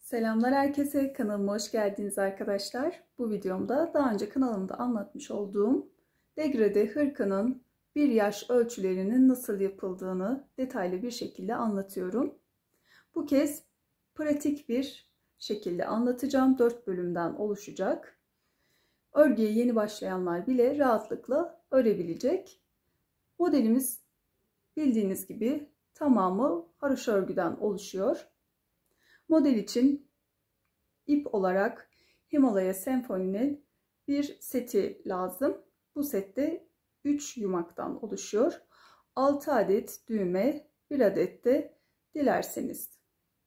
Selamlar herkese, kanalıma hoş geldiniz arkadaşlar. Bu videomda daha önce kanalımda anlatmış olduğum degrade hırkanın bir yaş ölçülerinin nasıl yapıldığını detaylı bir şekilde anlatıyorum. Bu kez pratik bir şekilde anlatacağım. 4 bölümden oluşacak. Örgüye yeni başlayanlar bile rahatlıkla örebilecek. Modelimiz bildiğiniz gibi tamamı haroşa örgüden oluşuyor. Model için ip olarak Himalaya Symphony'nin bir seti lazım. Bu sette 3 yumaktan oluşuyor. 6 adet düğme, 1 adet de dilerseniz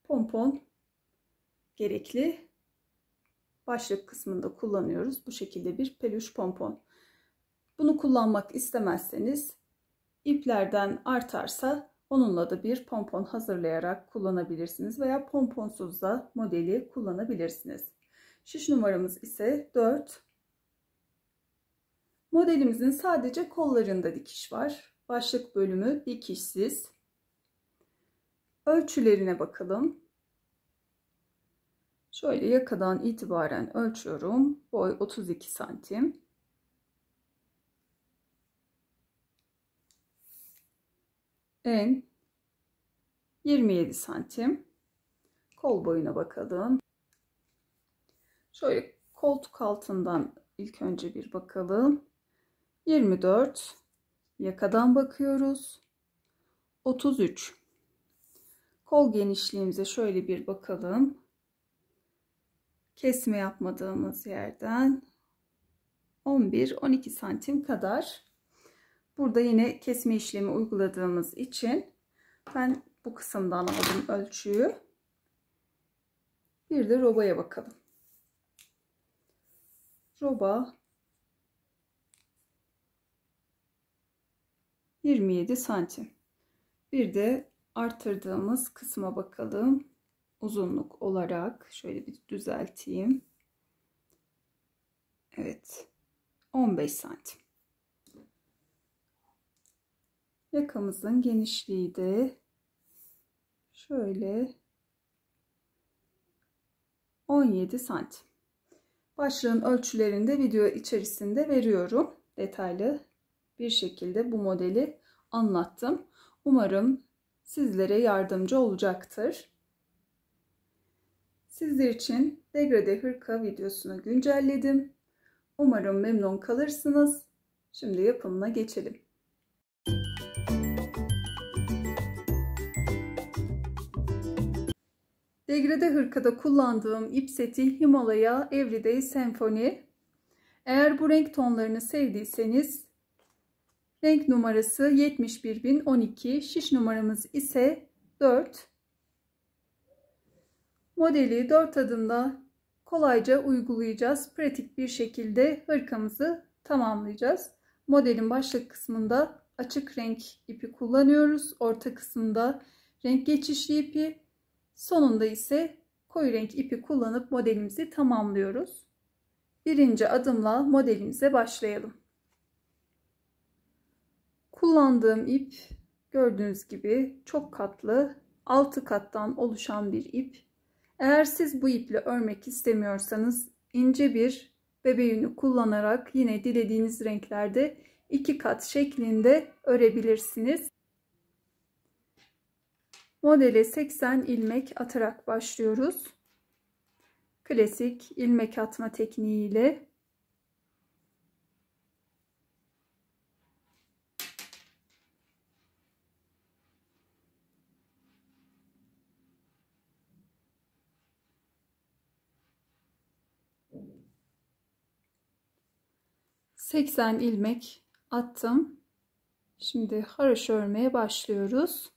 pompon gerekli. Başlık kısmında kullanıyoruz. Bu şekilde bir peluş pompon. Bunu kullanmak istemezseniz iplerden artarsa onunla da bir pompon hazırlayarak kullanabilirsiniz veya pomponsuz da modeli kullanabilirsiniz. Şiş numaramız ise 4. Modelimizin sadece kollarında dikiş var. Başlık bölümü dikişsiz. Ölçülerine bakalım. Şöyle yakadan itibaren ölçüyorum. Boy 32 santim. En 27 santim. Kol boyuna bakalım. Şöyle koltuk altından ilk önce bir bakalım. 24. Yakadan bakıyoruz. 33. Kol genişliğimize şöyle bir bakalım. Kesme yapmadığımız yerden 11-12 santim kadar. Burada yine kesme işlemi uyguladığımız için ben bu kısımdan aldım ölçüyü. Bir de robaya bakalım. Roba 27 santim. Bir de arttırdığımız kısma bakalım. Uzunluk olarak şöyle bir düzelteyim. Evet. 15 santim. Yakamızın genişliği de şöyle 17 santim. Başlığın ölçülerini de video içerisinde veriyorum. Detaylı bir şekilde bu modeli anlattım. Umarım sizlere yardımcı olacaktır. Sizler için degrade hırka videosunu güncelledim. Umarım memnun kalırsınız. Şimdi yapımına geçelim. Degrade hırkada kullandığım ip seti Himalaya Everyday Symphony. Eğer bu renk tonlarını sevdiyseniz renk numarası 71012, şiş numaramız ise 4. Modeli 4 adımda kolayca uygulayacağız. Pratik bir şekilde hırkamızı tamamlayacağız. Modelin başlık kısmında açık renk ipi kullanıyoruz. Orta kısımda renk geçişli ipi, sonunda ise koyu renk ipi kullanıp modelimizi tamamlıyoruz. Birinci adımla modelimize başlayalım. Kullandığım ip gördüğünüz gibi çok katlı, 6 kattan oluşan bir ip. Eğer siz bu iple örmek istemiyorsanız ince bir bebe yünü kullanarak yine dilediğiniz renklerde 2 kat şeklinde örebilirsiniz. Modele 80 ilmek atarak başlıyoruz. Klasik ilmek atma tekniğiyle. ...80 ilmek attım. Şimdi haroşa örmeye başlıyoruz.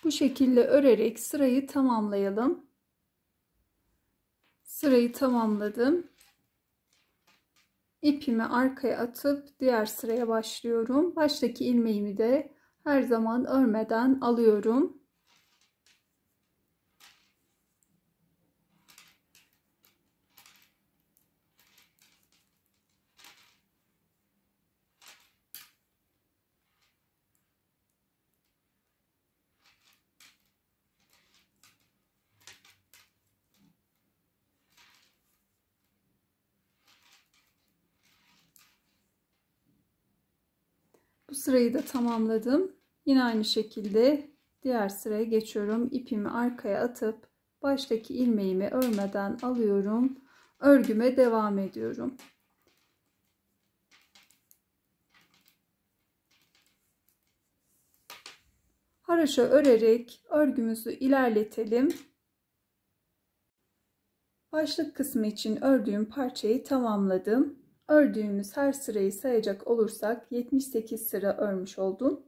Bu şekilde örerek sırayı tamamlayalım. Sırayı tamamladım. İpimi arkaya atıp diğer sıraya başlıyorum. Baştaki ilmeğimi de her zaman örmeden alıyorum. Bu sırayı da tamamladım. Yine aynı şekilde diğer sıraya geçiyorum. İpimi arkaya atıp baştaki ilmeğimi örmeden alıyorum. Örgüme devam ediyorum. Haroşa örerek örgümüzü ilerletelim. Başlık kısmı için ördüğüm parçayı tamamladım. Ördüğümüz her sırayı sayacak olursak 78 sıra örmüş oldum.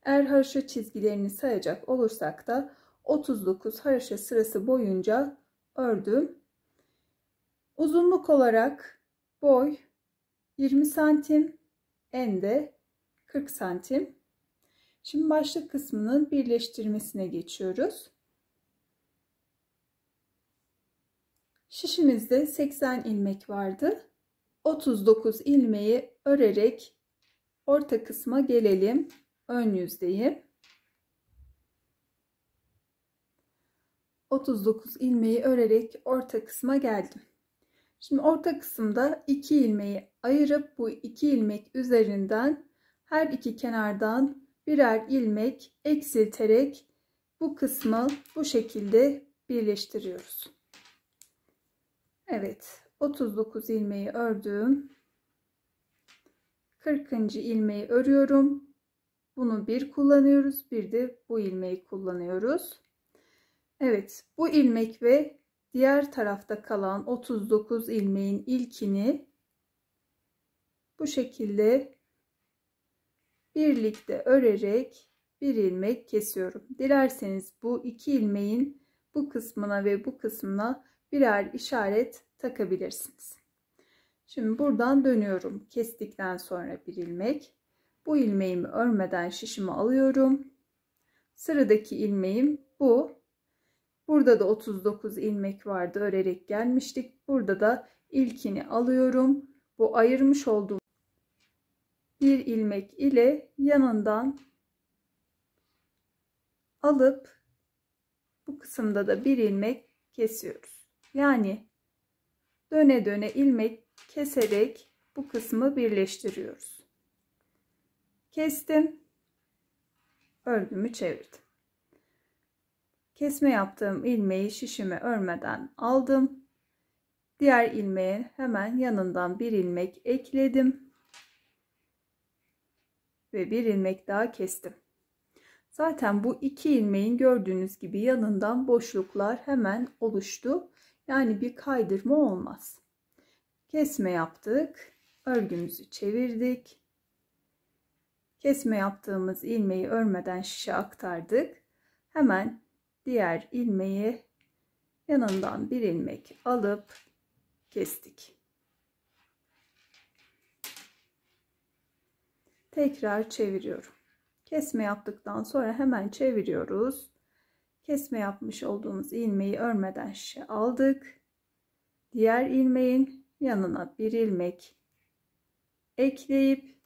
Eğer haroşa çizgilerini sayacak olursak da 39 haroşa sırası boyunca ördüm. Uzunluk olarak boy 20 santim, en de 40 santim. Şimdi başlık kısmının birleştirmesine geçiyoruz. Şişimizde 80 ilmek vardı. 39 ilmeği örerek orta kısma gelelim. Ön yüzdeyim. 39 ilmeği örerek orta kısma geldim. Şimdi orta kısımda 2 ilmeği ayırıp bu 2 ilmek üzerinden her iki kenardan birer ilmek eksilterek bu kısmı bu şekilde birleştiriyoruz. Evet, 39 ilmeği ördüm. 40. ilmeği örüyorum. Bunu bir kullanıyoruz, bir de bu ilmeği kullanıyoruz. Evet, bu ilmek ve diğer tarafta kalan 39 ilmeğin ilkini bu şekilde birlikte örerek bir ilmek kesiyorum. Dilerseniz bu iki ilmeğin bu kısmına ve bu kısmına birer işaret takabilirsiniz. Şimdi buradan dönüyorum. Kestikten sonra bir ilmek. Bu ilmeğimi örmeden şişimi alıyorum. Sıradaki ilmeğim bu. Burada da 39 ilmek vardı. Örerek gelmiştik. Burada da ilkini alıyorum. Bu ayırmış olduğum bir ilmek ile yanından alıp bu kısımda da bir ilmek kesiyoruz. Yani döne döne ilmek keserek bu kısmı birleştiriyoruz. Kestim. Örgümü çevirdim. Kesme yaptığım ilmeği şişime örmeden aldım. Diğer ilmeğe hemen yanından bir ilmek ekledim. Ve bir ilmek daha kestim. Zaten bu iki ilmeğin gördüğünüz gibi yanından boşluklar hemen oluştu. Yani bir kaydırma olmaz. Kesme yaptık. Örgümüzü çevirdik. Kesme yaptığımız ilmeği örmeden şişe aktardık. Hemen diğer ilmeği yanından bir ilmek alıp kestik. Tekrar çeviriyorum. Kesme yaptıktan sonra hemen çeviriyoruz. Kesme yapmış olduğumuz ilmeği örmeden şişe aldık. Diğer ilmeğin yanına bir ilmek ekleyip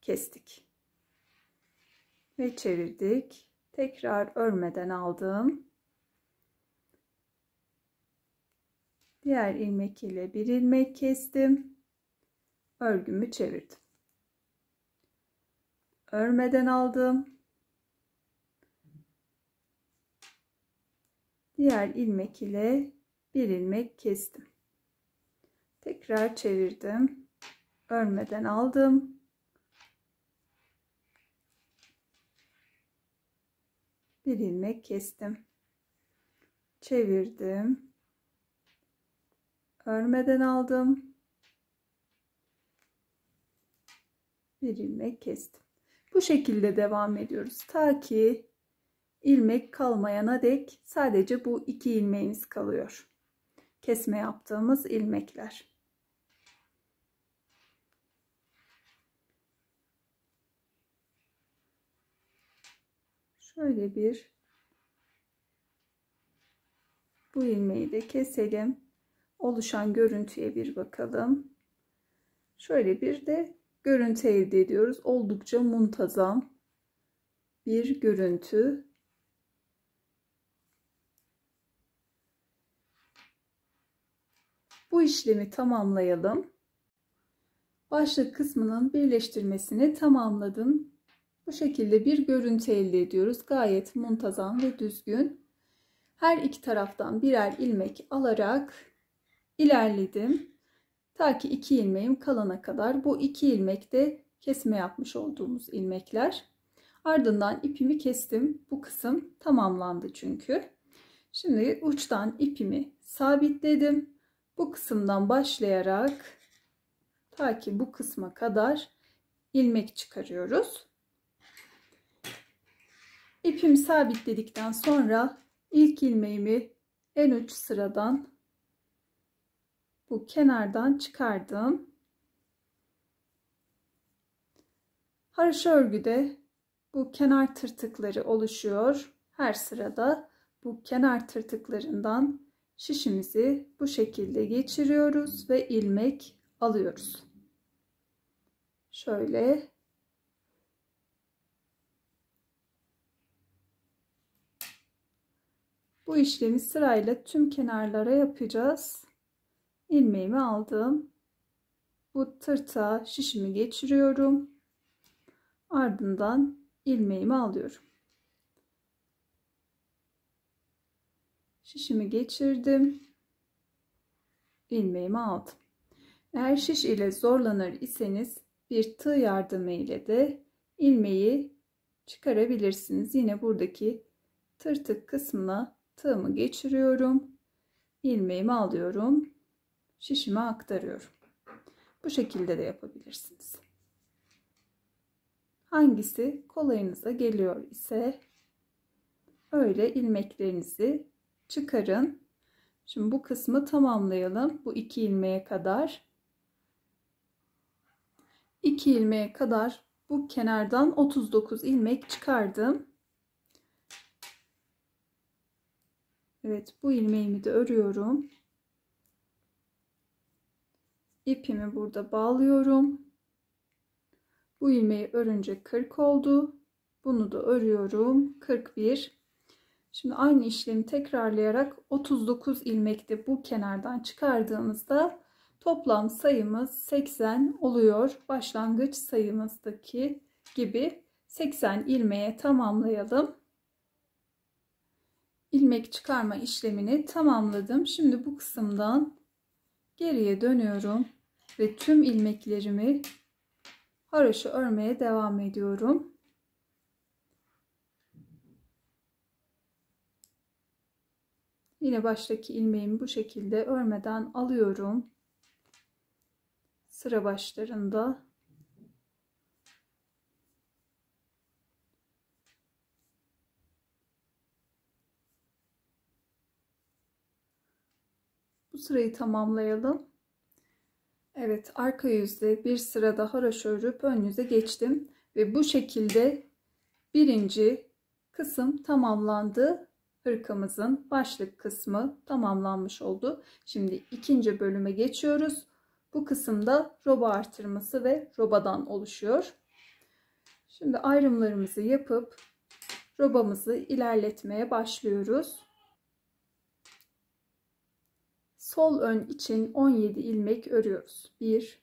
kestik. Ve çevirdik. Tekrar örmeden aldım. Diğer ilmek ile bir ilmek kestim. Örgümü çevirdim. Örmeden aldım. Diğer ilmek ile bir ilmek kestim. Tekrar çevirdim. Örmeden aldım. Bir ilmek kestim. Çevirdim. Örmeden aldım. Bir ilmek kestim. Bu şekilde devam ediyoruz. Ta ki ilmek kalmayana dek sadece bu 2 ilmeğimiz kalıyor. Kesme yaptığımız ilmekler. Şöyle bu ilmeği de keselim. Oluşan görüntüye bir bakalım. Şöyle bir de görüntü elde ediyoruz. Oldukça muntazam bir görüntü. Bu işlemi tamamlayalım. Başlık kısmının birleştirmesini tamamladım. Bu şekilde bir görüntü elde ediyoruz. Gayet muntazam ve düzgün. Her iki taraftan birer ilmek alarak ilerledim. Ta ki 2 ilmeğim kalana kadar. Bu 2 ilmek de kesme yapmış olduğumuz ilmekler. Ardından ipimi kestim. Bu kısım tamamlandı çünkü. Şimdi uçtan ipimi sabitledim. Bu kısımdan başlayarak ta ki bu kısma kadar ilmek çıkarıyoruz. İpimi sabitledikten sonra ilk ilmeğimi en uç sıradan bu kenardan çıkardım. Haroşa örgüde bu kenar tırtıkları oluşuyor. Her sırada bu kenar tırtıklarından şişimizi bu şekilde geçiriyoruz ve ilmek alıyoruz. Şöyle bu işlemi sırayla tüm kenarlara yapacağız. İlmeğimi aldım. Bu tırtığa şişimi geçiriyorum. Ardından ilmeğimi alıyorum. Şişimi geçirdim. İlmeğimi aldım. Eğer şiş ile zorlanır iseniz bir tığ yardımı ile de ilmeği çıkarabilirsiniz. Yine buradaki tırtık kısmına tığımı geçiriyorum. İlmeğimi alıyorum. Şişime aktarıyorum. Bu şekilde de yapabilirsiniz. Hangisi kolayınıza geliyor ise öyle ilmeklerinizi çıkarın. Şimdi bu kısmı tamamlayalım. Bu 2 ilmeğe kadar. 2 ilmeğe kadar bu kenardan 39 ilmek çıkardım. Evet, bu ilmeğimi de örüyorum. İpimi burada bağlıyorum. Bu ilmeği örünce 40 oldu. Bunu da örüyorum. 41. Şimdi aynı işlemi tekrarlayarak 39 ilmekte bu kenardan çıkardığımızda toplam sayımız 80 oluyor. Başlangıç sayımızdaki gibi 80 ilmeğe tamamlayalım. İlmek çıkarma işlemini tamamladım. Şimdi bu kısımdan geriye dönüyorum ve tüm ilmeklerimi haroşa örmeye devam ediyorum. Yine baştaki ilmeğimi bu şekilde örmeden alıyorum. Sıra başlarında bu sırayı tamamlayalım. Evet, arka yüzde bir sırada haroşa örüp ön yüze geçtim ve bu şekilde birinci kısım tamamlandı. Hırkamızın başlık kısmı tamamlanmış oldu. Şimdi ikinci bölüme geçiyoruz. Bu kısımda roba artırması ve robadan oluşuyor. Şimdi ayrımlarımızı yapıp robamızı ilerletmeye başlıyoruz. Sol ön için 17 ilmek örüyoruz. 1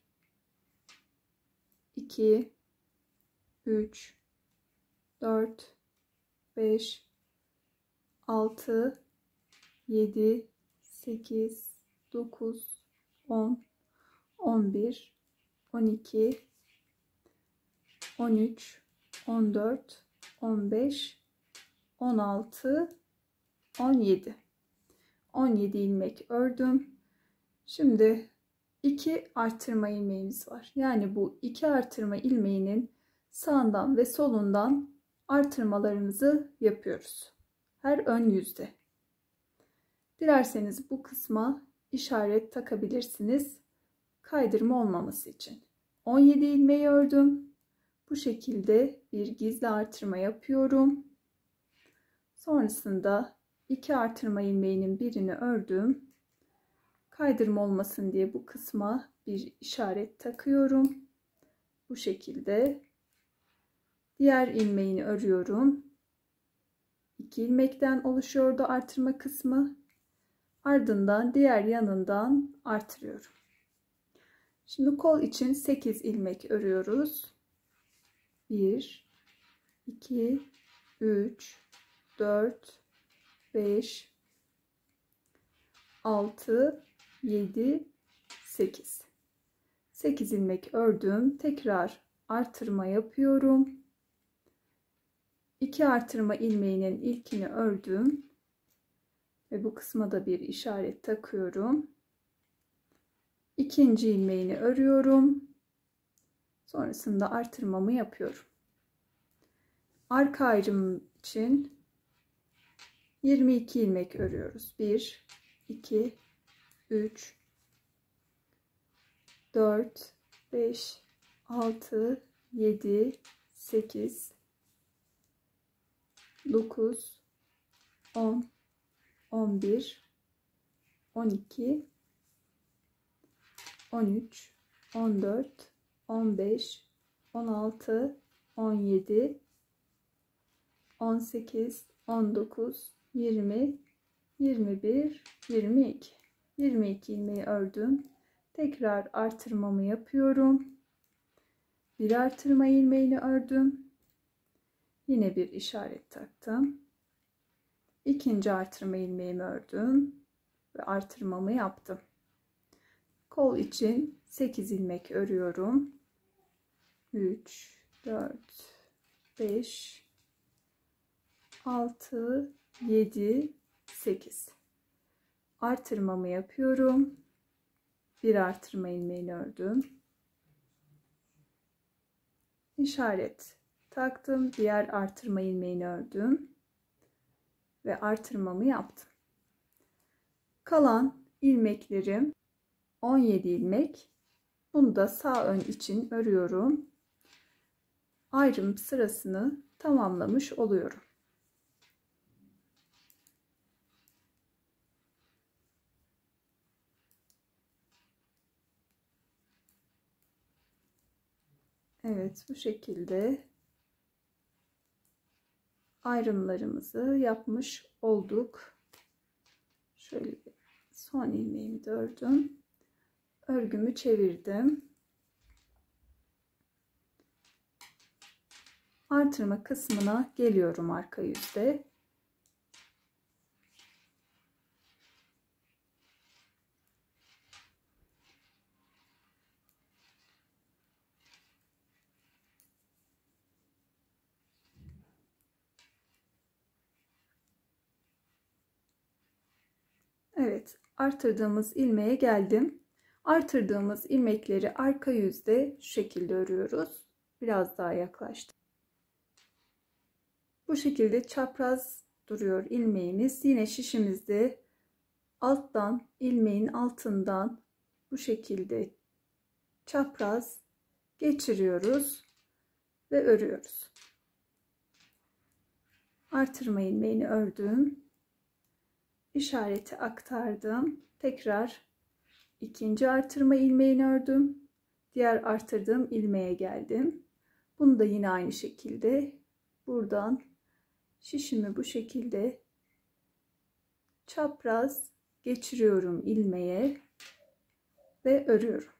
2 3 4 5 6 7 8 9 10 11 12 13 14 15 16 17 17 ilmek ördüm. Şimdi 2 artırma ilmeğimiz var. Yani bu 2 artırma ilmeğinin sağından ve solundan artırmalarımızı yapıyoruz. Her ön yüzde. Dilerseniz bu kısma işaret takabilirsiniz. Kaydırma olmaması için. 17 ilmeği ördüm. Bu şekilde bir gizli artırma yapıyorum. Sonrasında 2 artırma ilmeğinin birini ördüm. Kaydırma olmasın diye bu kısma bir işaret takıyorum. Bu şekilde. Diğer ilmeğini örüyorum. 2 ilmekten oluşuyordu artırma kısmı. Ardından diğer yanından artırıyorum. Şimdi kol için 8 ilmek örüyoruz. 1, 2, 3, 4, 5, 6, 7, 8. 8 ilmek ördüm. Tekrar artırma yapıyorum. 2 artırma ilmeğinin ilkini ördüm. Ve bu kısma da bir işaret takıyorum. İkinci ilmeğini örüyorum. Sonrasında artırmamı yapıyorum. Arka ayrım için 22 ilmek örüyoruz. 1, 2, 3, 4, 5, 6, 7, 8, 9, 10, 11, 12, 13, 14, 15, 16, 17, 18, 19, 20, 21, 22. 22 ilmeği ördüm. Tekrar artırmamı yapıyorum. Bir artırma ilmeğini ördüm. Yine bir işaret taktım. İkinci artırma ilmeğimi ördüm ve artırmamı yaptım. Kol için 8 ilmek örüyorum. 3, 4, 5, 6, 7, 8. Artırmamı yapıyorum. Bir artırma ilmeğini ördüm. İşaret taktım. Diğer artırma ilmeğini ördüm. Ve artırmamı yaptım. Kalan ilmeklerim 17 ilmek. Bunu da sağ ön için örüyorum. Ayrım sırasını tamamlamış oluyorum. Evet, bu şekilde ayrımlarımızı yapmış olduk. Şöyle son ilmeğimi de ördüm. Örgümü çevirdim. Artırma kısmına geliyorum arka yüzde. Evet, artırdığımız ilmeğe geldim. Artırdığımız ilmekleri arka yüzde şu şekilde örüyoruz. Biraz daha yaklaştım. Bu şekilde çapraz duruyor ilmeğimiz. Yine şişimizde alttan, ilmeğin altından bu şekilde çapraz geçiriyoruz ve örüyoruz. Artırma ilmeğini ördüm. İşareti aktardım. Tekrar ikinci artırma ilmeğini ördüm. Diğer artırdığım ilmeğe geldim. Bunu da yine aynı şekilde buradan şişimi bu şekilde çapraz geçiriyorum ilmeğe ve örüyorum.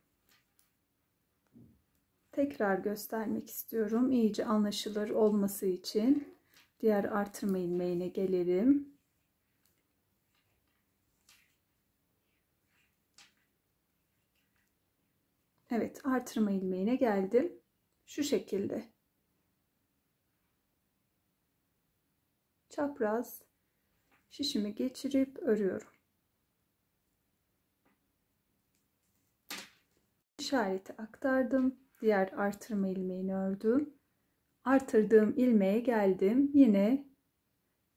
Tekrar göstermek istiyorum. İyice anlaşılır olması için diğer artırma ilmeğine gelelim. Evet, artırma ilmeğine geldim. Şu şekilde. Çapraz şişimi geçirip örüyorum. İşareti aktardım. Diğer artırma ilmeğini ördüm Artırdığım ilmeğe geldim. Yine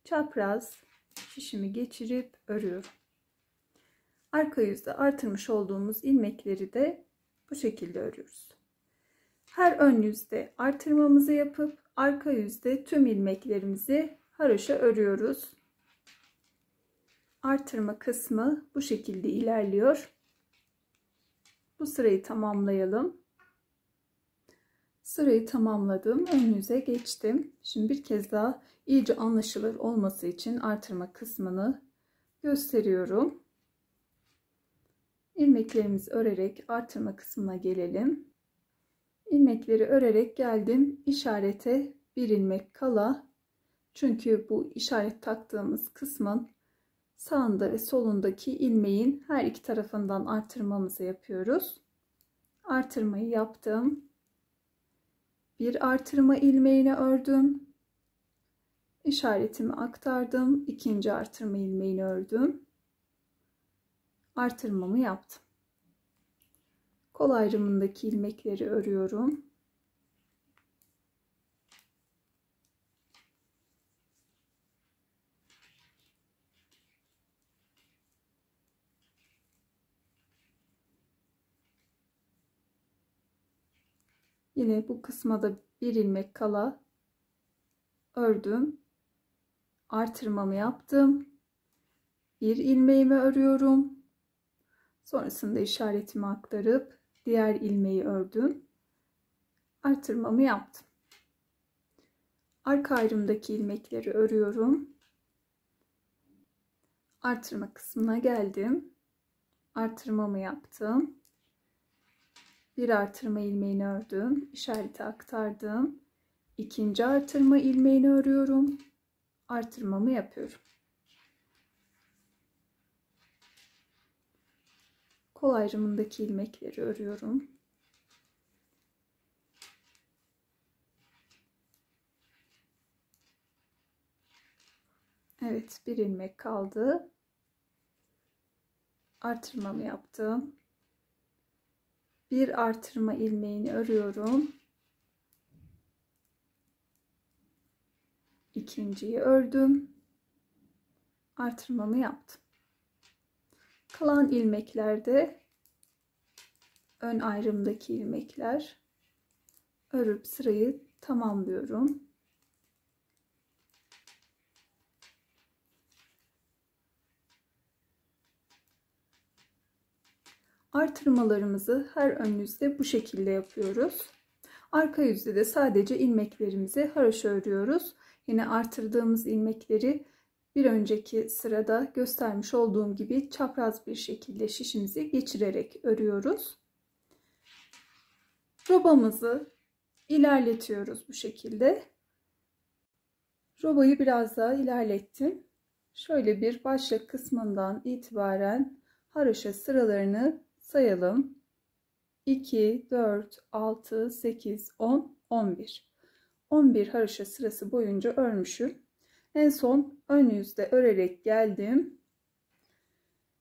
çapraz şişimi geçirip örüyorum. Arka yüzde artırmış olduğumuz ilmekleri de bu şekilde örüyoruz. Her ön yüzde artırmamızı yapıp arka yüzde tüm ilmeklerimizi haroşa örüyoruz. Artırma kısmı bu şekilde ilerliyor. Bu sırayı tamamlayalım. Sırayı tamamladım. Ön yüze geçtim. Şimdi bir kez daha iyice anlaşılır olması için artırma kısmını gösteriyorum. İlmeklerimizi örerek artırma kısmına gelelim. İlmekleri örerek geldim. İşarete bir ilmek kala. Çünkü bu işaret taktığımız kısmın sağında ve solundaki ilmeğin her iki tarafından artırmamızı yapıyoruz. Artırmayı yaptım. Bir artırma ilmeğini ördüm. İşaretimi aktardım. İkinci artırma ilmeğini ördüm. Artırmamı yaptım. Kol ayrımındaki ilmekleri örüyorum. Yine bu kısma da bir ilmek kala ördüm. Artırmamı yaptım. Bir ilmeğimi örüyorum. Sonrasında işaretimi aktarıp diğer ilmeği ördüm. Artırmamı yaptım. Arka ayrımdaki ilmekleri örüyorum. Artırma kısmına geldim. Artırmamı yaptım. Bir artırma ilmeğini ördüm. İşareti aktardım. İkinci artırma ilmeğini örüyorum. Artırmamı yapıyorum. Kol ayrımındaki ilmekleri örüyorum. Evet, bir ilmek kaldı. Artırmamı yaptım. Bir artırma ilmeğini örüyorum. İkinciyi ördüm. Artırmamı yaptım. Kalan ilmeklerde ön ayrımdaki ilmekler, örüp sırayı tamamlıyorum. Artırmalarımızı her ön yüzde bu şekilde yapıyoruz. Arka yüzde de sadece ilmeklerimizi haroşa örüyoruz. Yine artırdığımız ilmekleri bir önceki sırada göstermiş olduğum gibi çapraz bir şekilde şişimizi geçirerek örüyoruz. Robamızı ilerletiyoruz bu şekilde. Robayı biraz daha ilerlettim. Şöyle bir başlık kısmından itibaren haroşa sıralarını sayalım. 2, 4, 6, 8, 10, 11. 11 haroşa sırası boyunca örmüşüm. En son ön yüzde örerek geldim.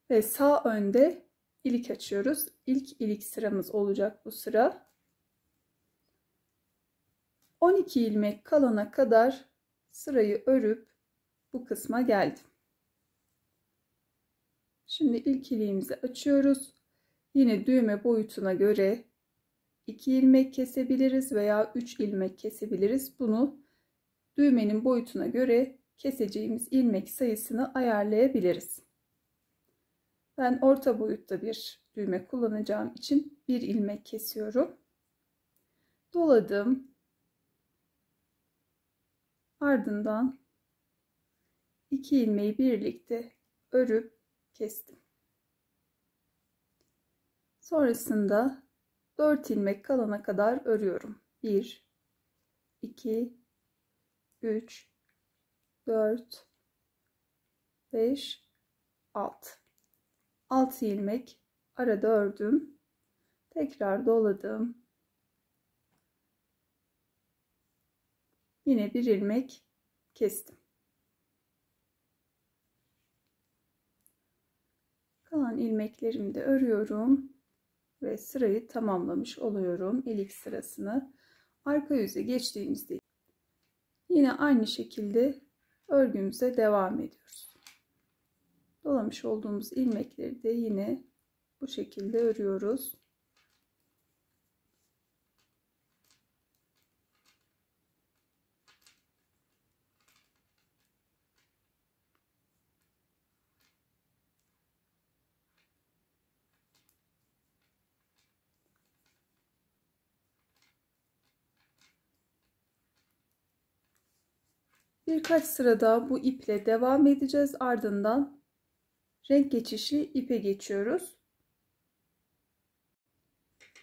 Ve sağ önde ilik açıyoruz. İlk ilik sıramız olacak bu sıra. 12 ilmek kalana kadar sırayı örüp bu kısma geldim. Şimdi ilk iliğimizi açıyoruz. Yine düğme boyutuna göre 2 ilmek kesebiliriz veya 3 ilmek kesebiliriz. Bunu düğmenin boyutuna göre keseceğimiz ilmek sayısını ayarlayabiliriz. Ben orta boyutta bir düğme kullanacağım için 1 ilmek kesiyorum. Doladım. Ardından 2 ilmeği birlikte örüp kestim. Sonrasında 4 ilmek kalana kadar örüyorum. 1, 2, 3, 4, 5, 6. 6 ilmek arada ördüm. Tekrar doladım. Yine bir ilmek kestim. Kalan ilmeklerimi de örüyorum ve sırayı tamamlamış oluyorum. İlik sırasını arka yüze geçtiğimizde Yine aynı şekilde örgümüze devam ediyoruz. Dolamış olduğumuz ilmekleri de yine bu şekilde örüyoruz. Birkaç sıra daha bu iple devam edeceğiz. Ardından renk geçişli ipe geçiyoruz.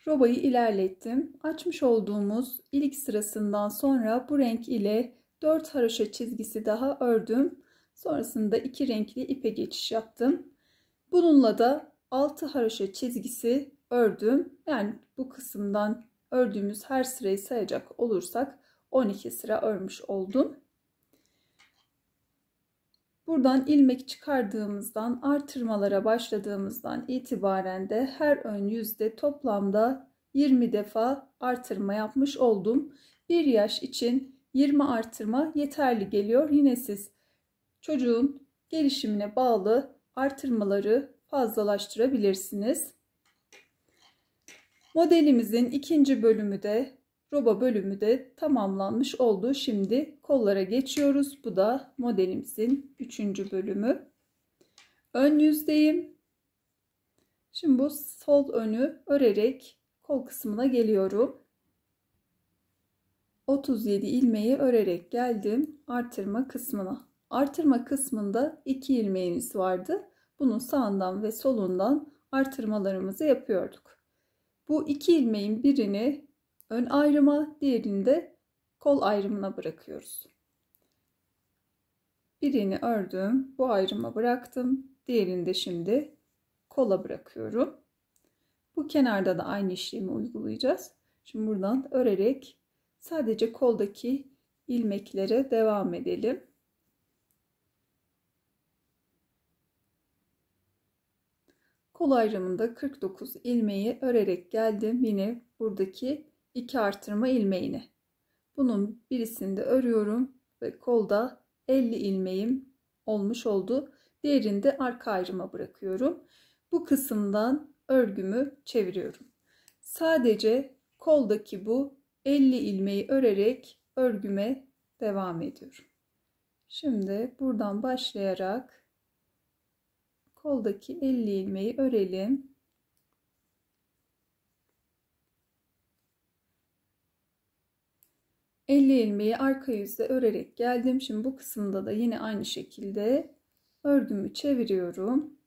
Robayı ilerlettim. Açmış olduğumuz ilk sırasından sonra bu renk ile 4 haroşa çizgisi daha ördüm. Sonrasında 2 renkli ipe geçiş yaptım. Bununla da 6 haroşa çizgisi ördüm. Yani bu kısımdan ördüğümüz her sırayı sayacak olursak 12 sıra örmüş oldum. Buradan ilmek çıkardığımızdan, artırmalara başladığımızdan itibaren de her ön yüzde toplamda 20 defa artırma yapmış oldum. Bir yaş için 20 artırma yeterli geliyor. Yine siz çocuğun gelişimine bağlı artırmaları fazlalaştırabilirsiniz. Modelimizin ikinci bölümü de, roba bölümü de tamamlanmış oldu. Şimdi kollara geçiyoruz. Bu da modelimizin 3. bölümü. Ön yüzdeyim. Şimdi bu sol önü örerek kol kısmına geliyorum. 37 ilmeği örerek geldim artırma kısmına. Artırma kısmında 2 ilmeğimiz vardı. Bunun sağından ve solundan artırmalarımızı yapıyorduk. Bu 2 ilmeğin birini ön ayrıma, diğerini de kol ayrımına bırakıyoruz. Birini ördüm, bu ayrıma bıraktım. Diğerini de şimdi kola bırakıyorum. Bu kenarda da aynı işlemi uygulayacağız. Şimdi buradan örerek sadece koldaki ilmeklere devam edelim. Kol ayrımında 49 ilmeği örerek geldim. Yine buradaki 2 artırma ilmeğini. Bunun birisini de örüyorum ve kolda 50 ilmeğim olmuş oldu. Diğerini de arka ayrıma bırakıyorum. Bu kısımdan örgümü çeviriyorum. Sadece koldaki bu 50 ilmeği örerek örgüme devam ediyorum. Şimdi buradan başlayarak koldaki 50 ilmeği örelim. İlmeği arka yüzde örerek geldim. Şimdi bu kısımda da yine aynı şekilde örgümü çeviriyorum.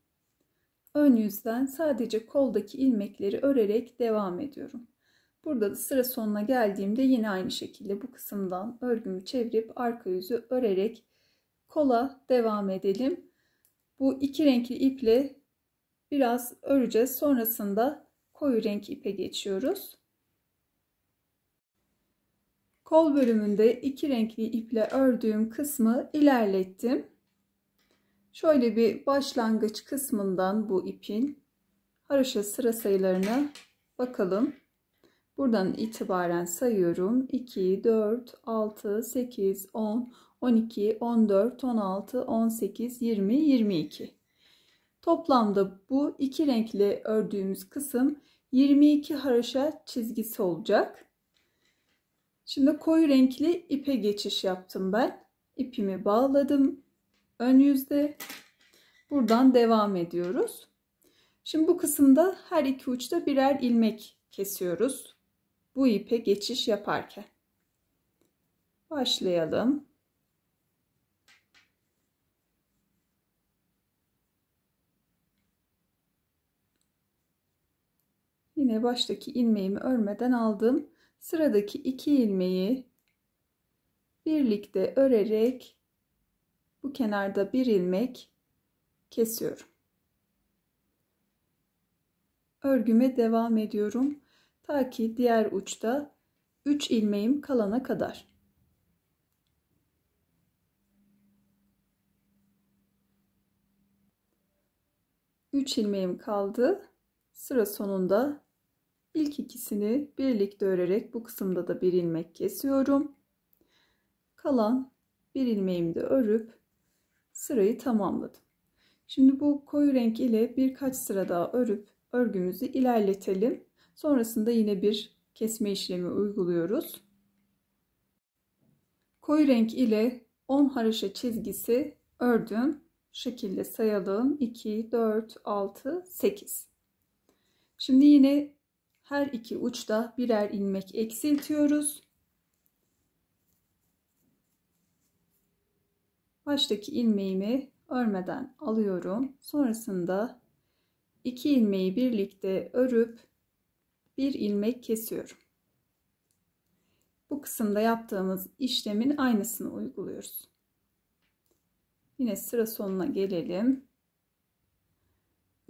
Ön yüzden sadece koldaki ilmekleri örerek devam ediyorum. Burada da sıra sonuna geldiğimde yine aynı şekilde bu kısımdan örgümü çevirip arka yüzü örerek kola devam edelim. Bu 2 renkli iple biraz öreceğiz. Sonrasında koyu renk ipe geçiyoruz. Kol bölümünde 2 renkli iple ördüğüm kısmı ilerlettim. Şöyle bir başlangıç kısmından bu ipin haroşa sıra sayılarına bakalım. Buradan itibaren sayıyorum. 2, 4, 6, 8, 10, 12, 14, 16, 18, 20, 22. Toplamda bu 2 renkli ördüğümüz kısım 22 haroşa çizgisi olacak. Şimdi koyu renkli ipe geçiş yaptım ben. İpimi bağladım. Ön yüzde. Buradan devam ediyoruz. Şimdi bu kısımda her iki uçta birer ilmek kesiyoruz. Bu ipe geçiş yaparken. Başlayalım. Yine baştaki ilmeğimi örmeden aldım. Sıradaki 2 ilmeği birlikte örerek bu kenarda bir ilmek kesiyorum. Örgüme devam ediyorum. Ta ki diğer uçta 3 ilmeğim kalana kadar. Üç ilmeğim kaldı. Sıra sonunda ilk ikisini birlikte örerek bu kısımda da bir ilmek kesiyorum. Kalan bir ilmeğimi de örüp sırayı tamamladım. Şimdi bu koyu renk ile birkaç sıra daha örüp örgümüzü ilerletelim. Sonrasında yine bir kesme işlemi uyguluyoruz. Koyu renk ile 10 haroşa çizgisi ördüm. Şu şekilde sayalım. 2, 4, 6, 8. Şimdi yine her iki uçta birer ilmek eksiltiyoruz. Baştaki ilmeğimi örmeden alıyorum. Sonrasında 2 ilmeği birlikte örüp bir ilmek kesiyorum. Bu kısımda yaptığımız işlemin aynısını uyguluyoruz. Yine sıra sonuna gelelim.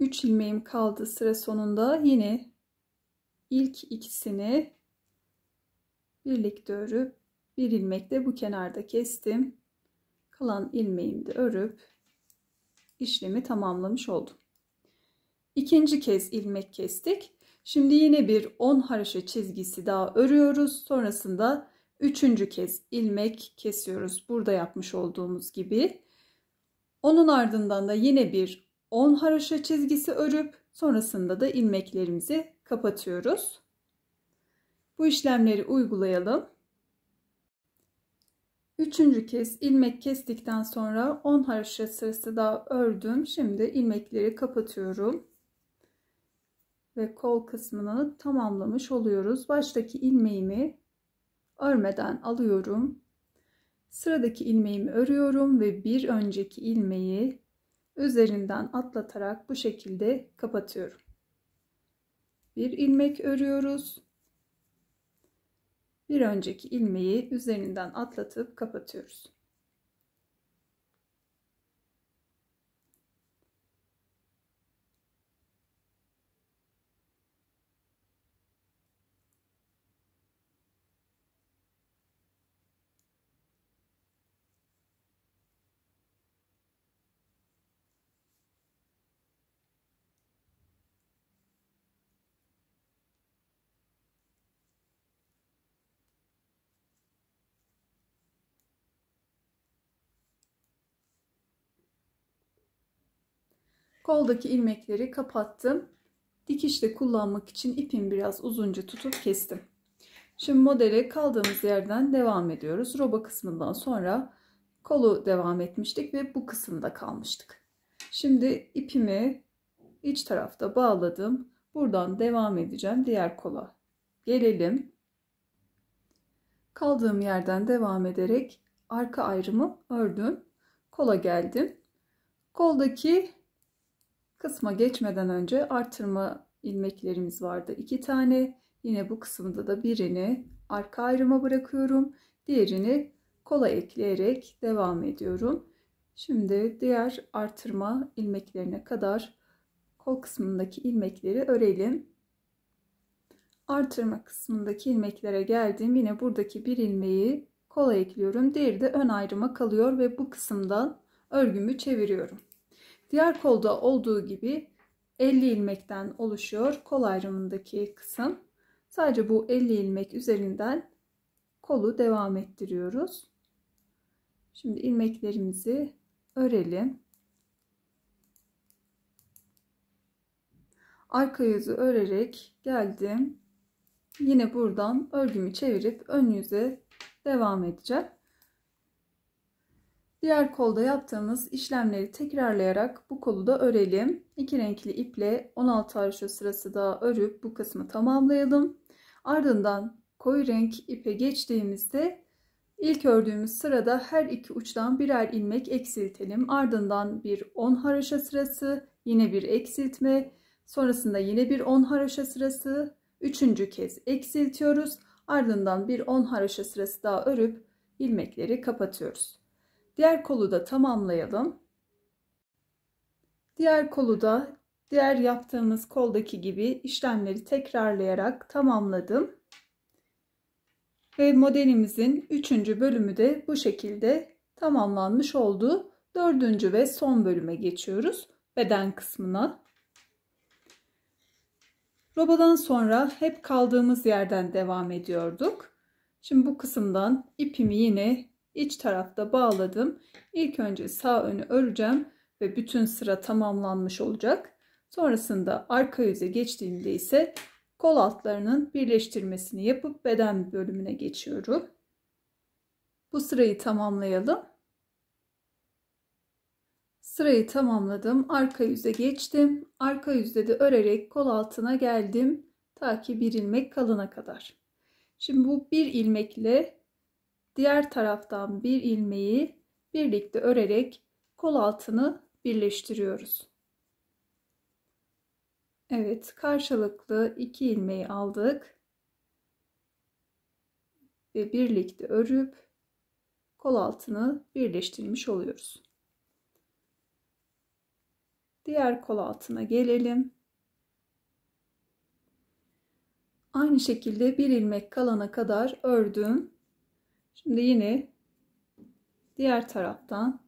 3 ilmeğim kaldı sıra sonunda. Yine ilk ikisini birlikte örüp bir ilmekle bu kenarda kestim. Kalan ilmeğimi de örüp işlemi tamamlamış oldum. İkinci kez ilmek kestik. Şimdi yine bir 10 haroşa çizgisi daha örüyoruz. Sonrasında üçüncü kez ilmek kesiyoruz. Burada yapmış olduğumuz gibi. Onun ardından da yine bir 10 haroşa çizgisi örüp sonrasında da ilmeklerimizi kapatıyoruz. Bu işlemleri uygulayalım. Üçüncü kez ilmek kestikten sonra 10 haroşa sırası daha ördüm. Şimdi ilmekleri kapatıyorum. Ve kol kısmını tamamlamış oluyoruz. Baştaki ilmeğimi örmeden alıyorum. Sıradaki ilmeğimi örüyorum ve bir önceki ilmeği üzerinden atlatarak bu şekilde kapatıyorum. Bir ilmek örüyoruz. Bir önceki ilmeği üzerinden atlatıp kapatıyoruz. Koldaki ilmekleri kapattım. Dikişte kullanmak için ipimi biraz uzunca tutup kestim. Şimdi modele kaldığımız yerden devam ediyoruz. Roba kısmından sonra kolu devam etmiştik ve bu kısımda kalmıştık. Şimdi ipimi iç tarafta bağladım. Buradan devam edeceğim. Diğer kola gelelim. Kaldığım yerden devam ederek arka ayrımı ördüm. Kola geldim. Koldaki kısma geçmeden önce artırma ilmeklerimiz vardı. 2 tane. Yine bu kısımda da birini arka ayrıma bırakıyorum. Diğerini kola ekleyerek devam ediyorum. Şimdi diğer artırma ilmeklerine kadar kol kısmındaki ilmekleri örelim. Artırma kısmındaki ilmeklere geldim. Yine buradaki bir ilmeği kola ekliyorum. Diğeri de ön ayrıma kalıyor ve bu kısımdan örgümü çeviriyorum. Diğer kolda olduğu gibi 50 ilmekten oluşuyor kol ayrımındaki kısım. Sadece bu 50 ilmek üzerinden kolu devam ettiriyoruz. Şimdi ilmeklerimizi örelim. Arka yüzü örerek geldim. Yine buradan örgümü çevirip ön yüze devam edeceğim. Diğer kolda yaptığımız işlemleri tekrarlayarak bu kolu da örelim. 2 renkli iple 16 haroşa sırası daha örüp bu kısmı tamamlayalım. Ardından koyu renk ipe geçtiğimizde ilk ördüğümüz sırada her iki uçtan birer ilmek eksiltelim. Ardından bir 10 haroşa sırası, yine bir eksiltme, sonrasında yine bir 10 haroşa sırası, üçüncü kez eksiltiyoruz. Ardından bir 10 haroşa sırası daha örüp ilmekleri kapatıyoruz. Diğer kolu da tamamlayalım. Diğer kolu da diğer yaptığımız koldaki gibi işlemleri tekrarlayarak tamamladım. Ve modelimizin 3. bölümü de bu şekilde tamamlanmış oldu. 4. ve son bölüme geçiyoruz. Beden kısmına. Robadan sonra hep kaldığımız yerden devam ediyorduk. Şimdi bu kısımdan ipimi yine İç tarafta bağladım. İlk önce sağ önü öreceğim ve bütün sıra tamamlanmış olacak. Sonrasında arka yüze geçtiğimde ise kol altlarının birleştirmesini yapıp beden bölümüne geçiyorum. Bu sırayı tamamlayalım. Sırayı tamamladım. Arka yüze geçtim. Arka yüzde de örerek kol altına geldim. Ta ki bir ilmek kalana kadar. Şimdi bu bir ilmekle diğer taraftan bir ilmeği birlikte örerek kol altını birleştiriyoruz. Evet, karşılıklı iki ilmeği aldık ve birlikte örüp kol altını birleştirmiş oluyoruz. Diğer kol altına gelelim. Aynı şekilde bir ilmek kalana kadar ördüm. Şimdi yine diğer taraftan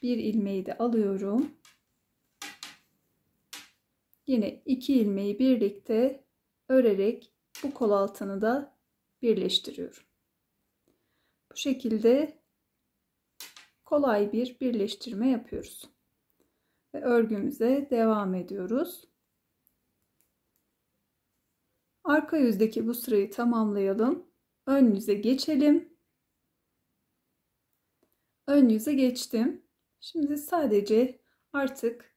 bir ilmeği de alıyorum. Yine iki ilmeği birlikte örerek bu kol altını da birleştiriyorum. Bu şekilde kolay bir birleştirme yapıyoruz. Ve örgümüze devam ediyoruz. Arka yüzdeki bu sırayı tamamlayalım. Ön yüze geçelim. Ön yüze geçtim. Şimdi sadece artık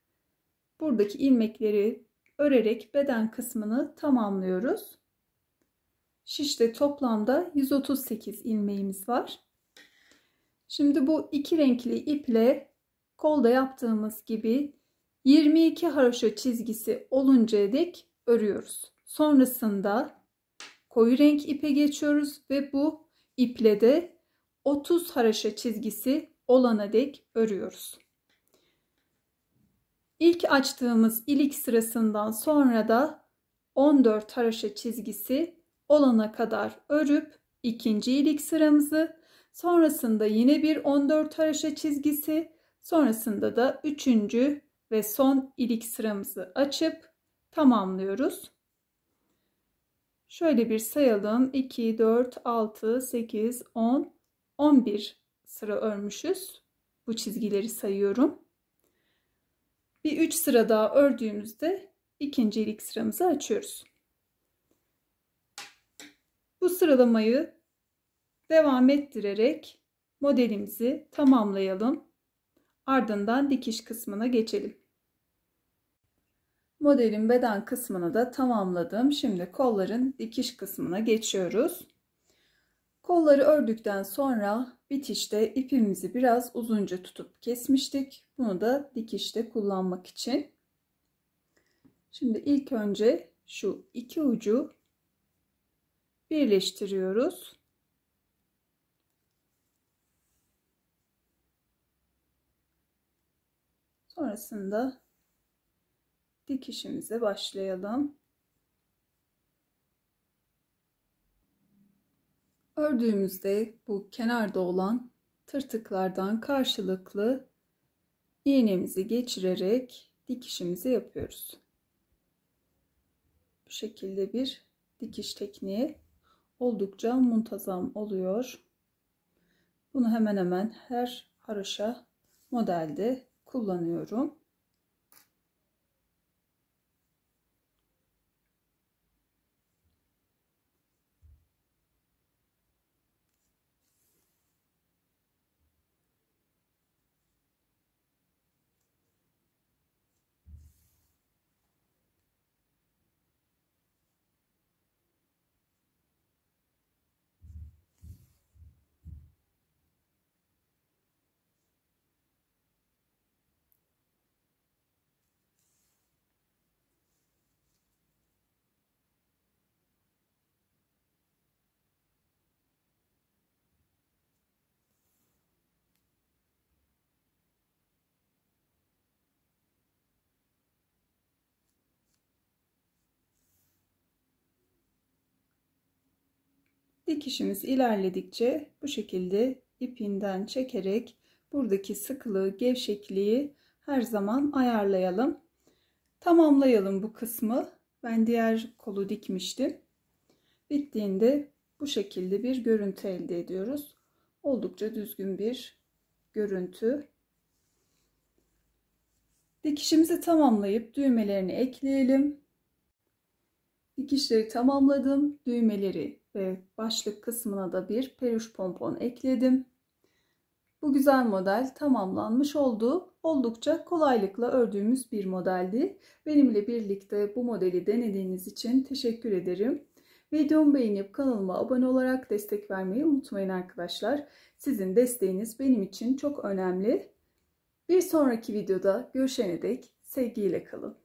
buradaki ilmekleri örerek beden kısmını tamamlıyoruz. Şişte toplamda 138 ilmeğimiz var. Şimdi bu iki renkli iple kolda yaptığımız gibi 22 haroşa çizgisi oluncaya dek örüyoruz. Sonrasında koyu renk ipe geçiyoruz ve bu iple de 30 haroşa çizgisi olana dek örüyoruz. İlk açtığımız ilik sırasından sonra da 14 haroşa çizgisi olana kadar örüp ikinci ilik sıramızı, sonrasında yine bir 14 haroşa çizgisi, sonrasında da üçüncü ve son ilik sıramızı açıp tamamlıyoruz. Şöyle bir sayalım. 2, 4, 6, 8, 10, 11 sıra örmüşüz. Bu çizgileri sayıyorum. Bir 3 sıra daha ördüğümüzde ikinci ilik sıramızı açıyoruz. Bu sıralamayı devam ettirerek modelimizi tamamlayalım. Ardından dikiş kısmına geçelim. Modelin beden kısmını da tamamladım. Şimdi kolların dikiş kısmına geçiyoruz. Kolları ördükten sonra bitişte ipimizi biraz uzunca tutup kesmiştik. Bunu da dikişte kullanmak için. Şimdi ilk önce şu iki ucu birleştiriyoruz. Sonrasında dikişimize başlayalım. Ördüğümüzde bu kenarda olan tırtıklardan karşılıklı iğnemizi geçirerek dikişimizi yapıyoruz. Bu şekilde bir dikiş tekniği oldukça muntazam oluyor. Bunu hemen hemen her haroşa modelde kullanıyorum. Dikişimiz ilerledikçe bu şekilde ipinden çekerek buradaki sıkılığı, gevşekliği her zaman ayarlayalım. Tamamlayalım bu kısmı. Ben diğer kolu dikmiştim. Bittiğinde bu şekilde bir görüntü elde ediyoruz. Oldukça düzgün bir görüntü. Dikişimizi tamamlayıp düğmelerini ekleyelim. Dikişleri tamamladım. Düğmeleri ve başlık kısmına da bir peluş pompon ekledim. Bu güzel model tamamlanmış oldu. Oldukça kolaylıkla ördüğümüz bir modeldi. Benimle birlikte bu modeli denediğiniz için teşekkür ederim. Videomu beğenip kanalıma abone olarak destek vermeyi unutmayın arkadaşlar. Sizin desteğiniz benim için çok önemli. Bir sonraki videoda görüşene dek sevgiyle kalın.